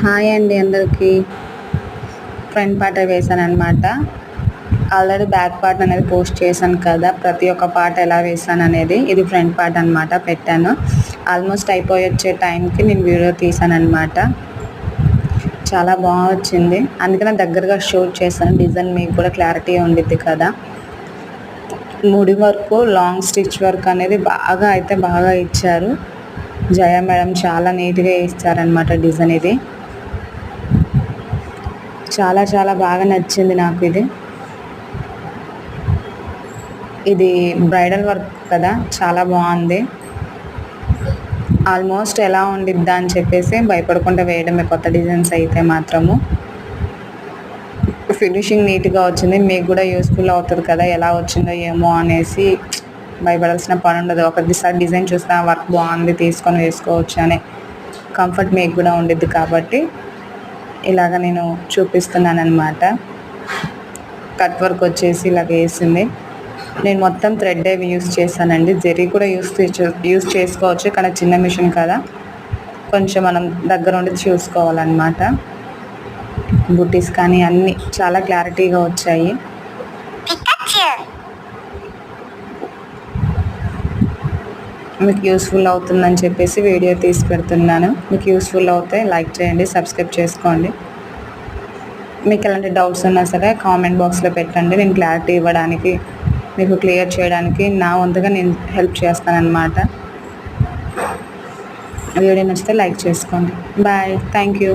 Hi అండి అందరికీ. Front part వేసాననమాట. ఆల్రెడీ బ్యాక్ పార్ట్ అనేది పోస్ట్ చేశాను కదా, ప్రతి ఒక్క పార్ట్ ఎలా వేసాను అనేది. ఇది ఫ్రంట్ పార్ట్ అనమాట పెట్టాను. ఆల్మోస్ట్ అయిపోయొచ్చే టైంకి నేను వీడియో తీసానమాట. చాలా బాగా వచ్చింది, అందుకనే దగ్గరగా షూట్ చేశాను. డిజైన్ మీకు కూడా క్లారిటీ ఉండిద్ది కదా. ముడి వర్క్, లాంగ్ స్టిచ్ వర్క్ అనేది బాగా ఇచ్చారు. జయ మేడం చాలా నీట్గా ఇచ్చారనమాట డిజైన్. ఇది చాలా బాగా నచ్చింది నాకు. ఇది బ్రైడల్ వర్క్ కదా, చాలా బాగుంది. ఆల్మోస్ట్ ఎలా ఉండిద్దా అని చెప్పేసి భయపడకుండా వేయడమే కొత్త డిజైన్స్ అయితే మాత్రము. ఫినిషింగ్ నీట్గా వచ్చింది. మీకు కూడా యూస్ఫుల్ అవుతుంది కదా, ఎలా వచ్చిందో ఏమో అనేసి భయపడాల్సిన పని ఉండదు. ఒకటిసారి డిజైన్ చూస్తే వర్క్ బాగుంది తీసుకొని వేసుకోవచ్చు అనే కంఫర్ట్ మీకు కూడా ఉండిద్ది కాబట్టి ఇలాగ నేను చూపిస్తున్నాను అనమాట. కట్ వర్క్ వచ్చేసి ఇలాగ వేసింది. నేను మొత్తం థ్రెడ్ యూస్ చేశానండి. జరీ కూడా యూస్ చేసుకోవచ్చు, కానీ చిన్న మిషన్ కదా, కొంచెం మనం దగ్గర ఉండి చూసుకోవాలన్నమాట. బుటీస్ కానీ అన్నీ చాలా క్లారిటీగా వచ్చాయి. మీకు యూస్ఫుల్ అవుతుందని చెప్పేసి వీడియో తీసి పెడుతున్నాను. మీకు యూస్ఫుల్ అవుతే లైక్ చేయండి, సబ్స్క్రైబ్ చేసుకోండి. మీకు ఎలాంటి డౌట్స్ ఉన్నా సరే కామెంట్ బాక్స్లో పెట్టండి. నేను క్లారిటీ ఇవ్వడానికి, మీకు క్లియర్ చేయడానికి నా వంతుగా నేను హెల్ప్ చేస్తానన్నమాట. వీడియో నచ్చితే లైక్ చేసుకోండి. Bye, thank you.